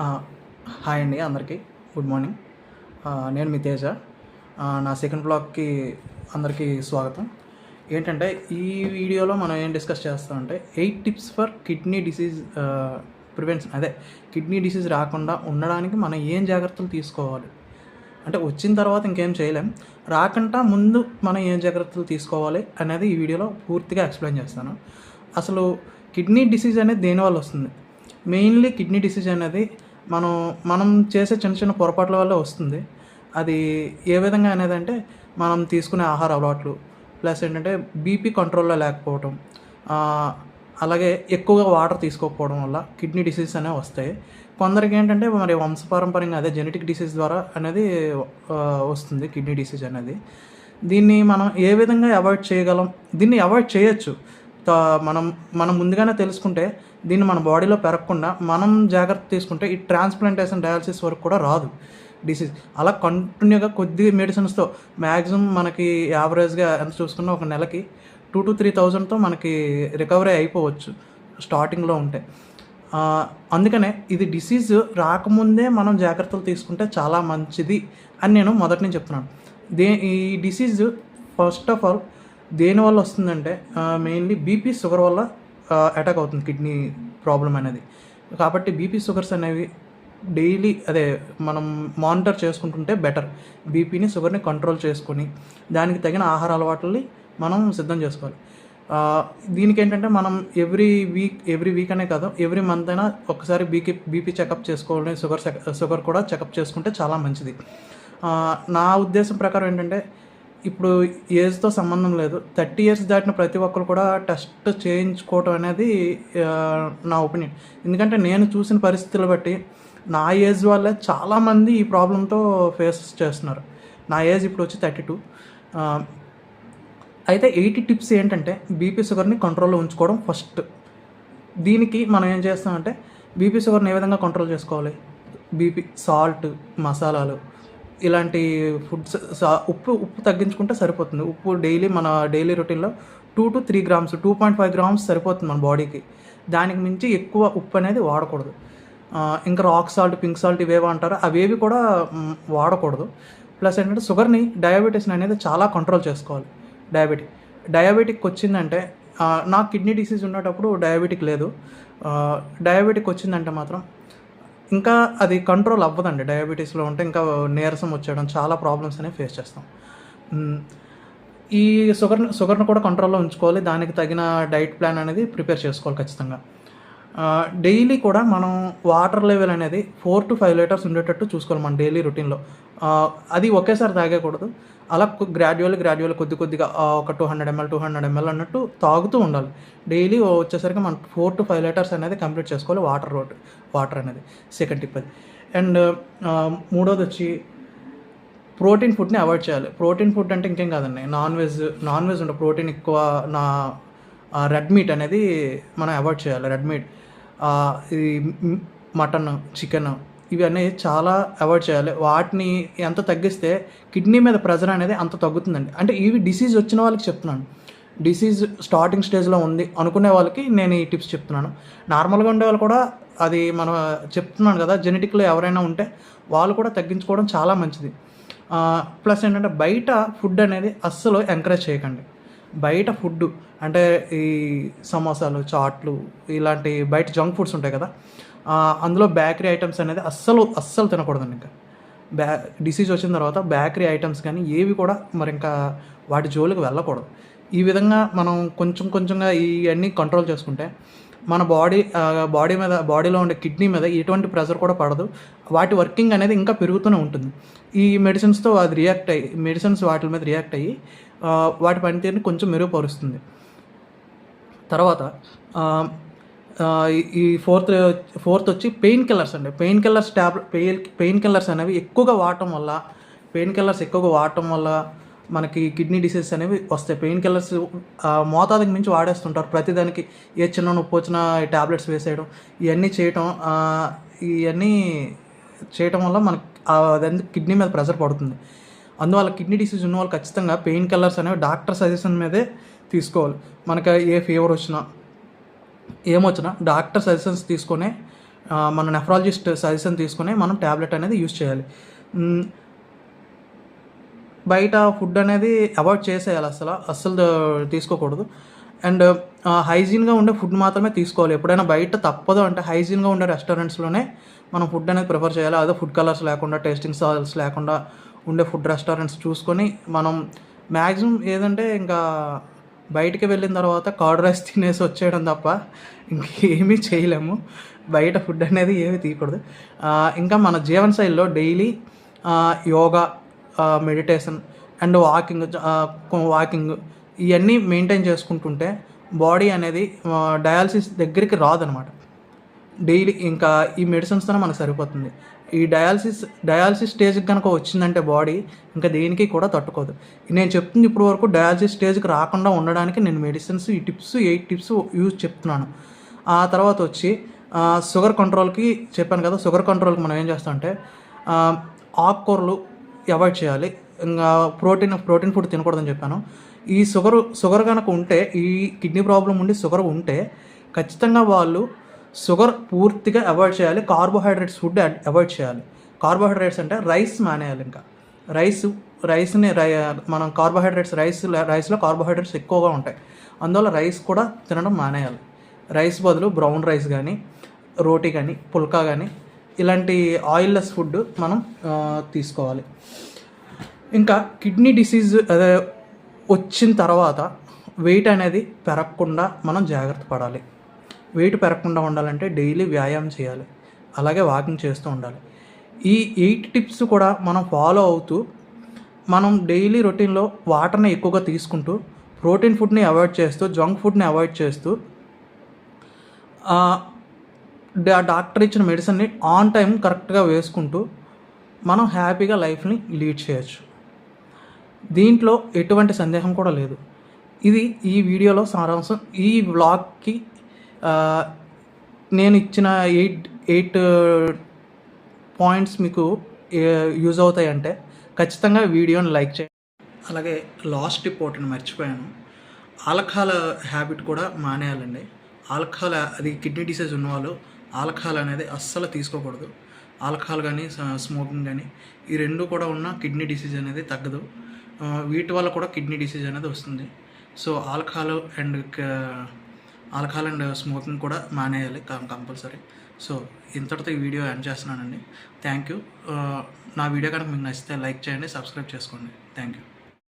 ఆ, హాయ్ అండి అందరికీ. Good morning. నేను మీ తేజ. నా సెకండ్ బ్లాగ్కి అందరికీ స్వాగతం. ఏంటంటే ఈ వీడియోలో మనం ఏం డిస్కస్ చేస్తామంటే 8 tips for kidney disease prevention. అదే కిడ్నీ డిసీజ్ రాకుండా ఉండడానికి మనం ఏం జాగ్రత్తలు తీసుకోవాలి, అంటే వచ్చిన తర్వాత ఇంకేం చేయలేం, రాకుండా ముందు మనం ఏం జాగ్రత్తలు తీసుకోవాలి అనేది ఈ వీడియోలో పూర్తిగా ఎక్స్ప్లెయిన్ చేస్తాను. అసలు కిడ్నీ డిసీజ్ అనేది దేనివల్ల వస్తుంది? మెయిన్లీ కిడ్నీ డిసీజ్ అనేది మనం చేసే చిన్న చిన్న పొరపాట్ల వల్ల వస్తుంది. అది ఏ విధంగా అనేది అంటే మనం తీసుకునే ఆహార అలవాట్లు, ప్లస్ ఏంటంటే బీపీ కంట్రోల్లో లేకపోవడం, అలాగే ఎక్కువగా వాటర్ తీసుకోకపోవడం వల్ల కిడ్నీ డిసీజ్ అనేవి వస్తాయి. కొందరికి ఏంటంటే మరి వంశపారంపర్యంగా అదే జెనెటిక్ డిసీజ్ ద్వారా అనేది వస్తుంది కిడ్నీ డిసీజ్ అనేది. దీన్ని మనం ఏ విధంగా అవాయిడ్ చేయగలం? దీన్ని అవాయిడ్ చేయొచ్చు. మనం మనం ముందుగానే తెలుసుకుంటే దీన్ని మన బాడీలో పెరగకుండా మనం జాగ్రత్త తీసుకుంటే ఈ ట్రాన్స్ప్లాంటేషన్ డయాలసిస్ వరకు కూడా రాదు డిసీజ్. అలా కంటిన్యూగా కొద్ది మెడిసిన్స్తో మ్యాక్సిమం మనకి యావరేజ్గా ఎంత చూసుకున్నా ఒక నెలకి 2,000 to 3,000తో మనకి రికవరీ అయిపోవచ్చు స్టార్టింగ్లో ఉంటే. అందుకనే ఇది డిసీజ్ రాకముందే మనం జాగ్రత్తలు తీసుకుంటే చాలా మంచిది అని నేను మొదటి నుంచి చెప్తున్నాను. ఈ డిసీజ్ ఫస్ట్ ఆఫ్ ఆల్ దేనివల్ల వస్తుందంటే మెయిన్లీ బీపీ షుగర్ వల్ల అటాక్ అవుతుంది కిడ్నీ ప్రాబ్లం అనేది. కాబట్టి బీపీ షుగర్స్ అనేవి డైలీ మనం మానిటర్ చేసుకుంటుంటే బెటర్. బీపీని షుగర్ని కంట్రోల్ చేసుకొని దానికి తగిన ఆహార అలవాట్లని మనం సిద్ధం చేసుకోవాలి. దీనికి ఏంటంటే మనం ఎవ్రీ వీక్ అనే కాదు, ఎవ్రీ మంత్ అయినా ఒకసారి బీపీ చెకప్ చేసుకోవాలి. షుగర్ కూడా చెకప్ చేసుకుంటే చాలా మంచిది. నా ఉద్దేశం ప్రకారం ఏంటంటే ఇప్పుడు ఏజ్తో సంబంధం లేదు, 30 years దాటిన ప్రతి ఒక్కరు కూడా టెస్ట్ చేయించుకోవటం అనేది నా ఒపీనియన్. ఎందుకంటే నేను చూసిన పరిస్థితులు బట్టి నా ఏజ్ వాళ్ళే చాలామంది ఈ ప్రాబ్లంతో ఫేస్ చేస్తున్నారు. నా ఏజ్ ఇప్పుడు వచ్చి 32. అయితే 80 టిప్స్ ఏంటంటే బీపీ షుగర్ని కంట్రోల్లో ఉంచుకోవడం ఫస్ట్. దీనికి మనం ఏం చేస్తామంటే బీపీ షుగర్ని ఏ విధంగా కంట్రోల్ చేసుకోవాలి? బీపీ, సాల్ట్, మసాలాలు, ఇలాంటి ఫుడ్స్, ఉప్పు తగ్గించుకుంటే సరిపోతుంది. ఉప్పు మన డైలీ రొటీన్లో 2 to 3 grams, 2.5 grams సరిపోతుంది మన బాడీకి. దానికి మించి ఎక్కువ ఉప్పు అనేది వాడకూడదు. ఇంకా రాక్ సాల్ట్, పింక్ సాల్ట్ ఇవేవో అంటారు, అవేవి కూడా వాడకూడదు. ప్లస్ ఏంటంటే షుగర్ని, డయాబెటీస్ని అనేది చాలా కంట్రోల్ చేసుకోవాలి. డయాబెటిక్ వచ్చిందంటే నాకు కిడ్నీ డిసీజ్ ఉండేటప్పుడు డయాబెటిక్ లేదు. డయాబెటిక్ వచ్చిందంటే మాత్రం ఇంకా అది కంట్రోల్ అవ్వదండి. డయాబెటీస్లో ఉంటే ఇంకా నీరసం వచ్చేయడం, చాలా ప్రాబ్లమ్స్ అనేవి ఫేస్ చేస్తాం. ఈ షుగర్ని కూడా కంట్రోల్లో ఉంచుకోవాలి. దానికి తగిన డైట్ ప్లాన్ అనేది ప్రిపేర్ చేసుకోవాలి ఖచ్చితంగా. డైలీ కూడా మనం వాటర్ లెవెల్ అనేది 4 to 5 liters ఉండేటట్టు చూసుకోవాలి మన డైలీ రొటీన్లో. అది ఒకేసారి తాగకూడదు. అలా గ్రాడ్యువల్ కొద్దిగా ఒక 200 ml అన్నట్టు తాగుతూ ఉండాలి. డైలీ వచ్చేసరికి మనం 4 to 5 liters అనేది కంప్లీట్ చేసుకోవాలి వాటర్ అనేది. సెకండ్ టిప్ అది. అండ్ మూడోది వచ్చి ప్రోటీన్ ఫుడ్ని అవాయిడ్ చేయాలి. ప్రోటీన్ ఫుడ్ అంటే ఇంకేం కాదండి, నాన్ వెజ్ ఉండే ప్రోటీన్ ఎక్కువ. రెడ్ మీట్ అనేది మనం అవాయిడ్ చేయాలి. రెడ్ మీట్, ఇది మటన్, చికెన్, ఇవన్నీ చాలా అవాయిడ్ చేయాలి. వాటిని ఎంత తగ్గిస్తే కిడ్నీ మీద ప్రెజర్ అనేది అంత తగ్గుతుందండి. అంటే ఇవి డిసీజ్ వచ్చిన వాళ్ళకి చెప్తున్నాను. డిసీజ్ స్టార్టింగ్ స్టేజ్లో ఉంది అనుకునే వాళ్ళకి నేను ఈ టిప్స్ చెప్తున్నాను. నార్మల్గా ఉండే వాళ్ళు కూడా అది మనం చెప్తున్నాను కదా, జెనెటిక్లో ఎవరైనా ఉంటే వాళ్ళు కూడా తగ్గించుకోవడం చాలా మంచిది. ప్లస్ ఏంటంటే బయట ఫుడ్ అనేది అస్సలు ఎంకరేజ్ చేయకండి. బయట ఫుడ్ అంటే ఈ సమోసాలు, చాట్లు, ఇలాంటి బయట జంక్ ఫుడ్స్ ఉంటాయి కదా, అందులో బేకరీ ఐటమ్స్ అనేది అస్సలు తినకూడదండి. ఇంకా డిసీజ్ వచ్చిన తర్వాత బేకరీ ఐటమ్స్ కానీ ఏవి కూడా మరి ఇంకా వాటి జోలికి వెళ్ళకూడదు. ఈ విధంగా మనం కొంచెంగా ఇవన్నీ కంట్రోల్ చేసుకుంటే మన బాడీలో ఉండే కిడ్నీ మీద ఎటువంటి ప్రెషర్ కూడా పడదు. వాటి వర్కింగ్ అనేది ఇంకా పెరుగుతూనే ఉంటుంది. ఈ మెడిసిన్స్తో అది మెడిసిన్స్ వాటి మీద రియాక్ట్ అయ్యి వాటి పనితీరుని కొంచెం మెరుగుపరుస్తుంది. తర్వాత ఈ ఫోర్త్ వచ్చి పెయిన్ కిల్లర్స్ అండి. పెయిన్ కిల్లర్స్ అనేవి ఎక్కువగా వాడటం వల్ల మనకి కిడ్నీ డిసీజ్ అనేవి వస్తాయి. పెయిన్ కిల్లర్స్ మోతాదుకి మించి వాడేస్తుంటారు. ప్రతిదానికి ఏ చిన్న నొప్పి వచ్చినా ఈ ట్యాబ్లెట్స్ వేసేయడం, ఇవన్నీ చేయటం వల్ల మనకి అదంతా కిడ్నీ మీద ప్రెషర్ పడుతుంది. అందువల్ల కిడ్నీ డిసీజ్ ఉన్న వాళ్ళు ఖచ్చితంగా పెయిన్ కిల్లర్స్ అనేవి డాక్టర్ సజెషన్ మీదే తీసుకోవాలి. మనకి ఏ ఫీవర్ వచ్చినా ఏమొచ్చినా డాక్టర్ సజెషన్స్ తీసుకొని మన నెఫ్రాలజిస్ట్ సజెషన్ తీసుకొని మనం ట్యాబ్లెట్ అనేది యూజ్ చేయాలి. బయట ఫుడ్ అనేది అవాయిడ్ చేసేయాలి, అస్సలు తీసుకోకూడదు. అండ్ హైజీన్గా ఉండే ఫుడ్ మాత్రమే తీసుకోవాలి. ఎప్పుడైనా బయట తప్పదు అంటే హైజీన్గా ఉండే రెస్టారెంట్స్లోనే మనం ఫుడ్ అనేది ప్రిఫర్ చేయాలి. అదే ఫుడ్ కలర్స్ లేకుండా, టేస్టింగ్ సాల్ట్స్ లేకుండా ఉండే ఫుడ్ రెస్టారెంట్స్ చూసుకొని మనం మ్యాక్సిమం ఏదంటే ఇంకా బయటికి వెళ్ళిన తర్వాత కర్డ్ రైస్ తినేసి వచ్చేయడం తప్ప ఇంకేమీ చేయలేము. బయట ఫుడ్ అనేది ఏమీ తీయకూడదు. ఇంకా మన జీవనశైలిలో daily yoga, meditation and walking ఇవన్నీ మెయింటైన్ చేసుకుంటుంటే బాడీ అనేది డయాలసిస్ దగ్గరికి రాదనమాట. డైలీ ఇంకా ఈ మెడిసిన్స్తోనే మనకు సరిపోతుంది. ఈ డయాలసిస్ స్టేజ్కి కనుక వచ్చిందంటే బాడీ ఇంకా దేనికి కూడా తట్టుకోదు. నేను చెప్తుంది ఇప్పుడు వరకు డయాలసిస్ స్టేజ్కి రాకుండా ఉండడానికి నేను మెడిసిన్స్ ఈ టిప్స్ 8 టిప్స్ యూజ్ చెప్తున్నాను. ఆ తర్వాత వచ్చి షుగర్ కంట్రోల్కి చెప్పాను కదా. షుగర్ కంట్రోల్కి మనం ఏం చేస్తామంటే ఆకుకూరలు అవాయిడ్ చేయాలి. ఇంకా ప్రోటీన్ ఫుడ్ తినకూడదని చెప్పాను. ఈ షుగర్ కనుక ఉంటే, ఈ కిడ్నీ ప్రాబ్లం ఉండి షుగర్ ఉంటే ఖచ్చితంగా వాళ్ళు షుగర్ పూర్తిగా అవాయిడ్ చేయాలి. కార్బోహైడ్రేట్స్ ఫుడ్ అవాయిడ్ చేయాలి. కార్బోహైడ్రేట్స్ అంటే రైస్ మానేయాలి. ఇంకా రైస్ని మనం కార్బోహైడ్రేట్స్ రైస్లో కార్బోహైడ్రేట్స్ ఎక్కువగా ఉంటాయి. అందువల్ల రైస్ కూడా తినడం మానేయాలి. రైస్ బదులు బ్రౌన్ రైస్ కానీ, రోటీ కానీ, పుల్కా కానీ ఇలాంటి ఆయిల్లెస్ ఫుడ్ మనం తీసుకోవాలి. ఇంకా కిడ్నీ డిసీజ్ వచ్చిన తర్వాత వెయిట్ అనేది పెరగకుండా మనం జాగ్రత్త పడాలి. వెయిట్ పెరగకుండా ఉండాలంటే డైలీ వ్యాయామం చేయాలి, అలాగే వాకింగ్ చేస్తూ ఉండాలి. ఈ 8 టిప్స్ కూడా మనం ఫాలో అవుతూ మనం డైలీ రొటీన్లో వాటర్ని ఎక్కువగా తీసుకుంటూ, ప్రోటీన్ ఫుడ్ని అవాయిడ్ చేస్తూ, జంక్ ఫుడ్ని అవాయిడ్ చేస్తూ, డాక్టర్ ఇచ్చిన మెడిసిన్ని ఆన్ టైం కరెక్ట్గా వేసుకుంటూ మనం హ్యాపీగా లైఫ్ని లీడ్ చేయొచ్చు. దీంట్లో ఎటువంటి సందేహం కూడా లేదు. ఇది ఈ వీడియోలో సారాంశం. ఈ వ్లాగ్కి నేను ఇచ్చిన 8 పాయింట్స్ మీకు యూజ్ అవుతాయంటే ఖచ్చితంగా వీడియోని లైక్ చేయండి. అలాగే లాస్ట్ టిప్ ఒకటి మర్చిపోయాను. ఆల్కహాల్ హ్యాబిట్ కూడా మానేయాలండి. ఆల్కహాల్ అది కిడ్నీ డిసీజ్ ఉన్నవాళ్ళు ఆల్కహాల్ అనేది అస్సలు తీసుకోకూడదు. ఆల్కహాల్ కానీ స్మోకింగ్ కానీ ఈ రెండు కూడా ఉన్న కిడ్నీ డిసీజ్ అనేది తగ్గదు. వీటి వల్ల కూడా కిడ్నీ డిసీజ్ అనేది వస్తుంది. సో ఆల్కహాల్ అండ్ స్మోకింగ్ కూడా మానేయాలి కంపల్సరీ. సో ఇంతటితో ఈ వీడియో ఎండ్ చేస్తున్నానండి. Thank you. నా వీడియో కనుక మీకు నచ్చితే లైక్ చేయండి, సబ్స్క్రైబ్ చేసుకోండి. Thank you.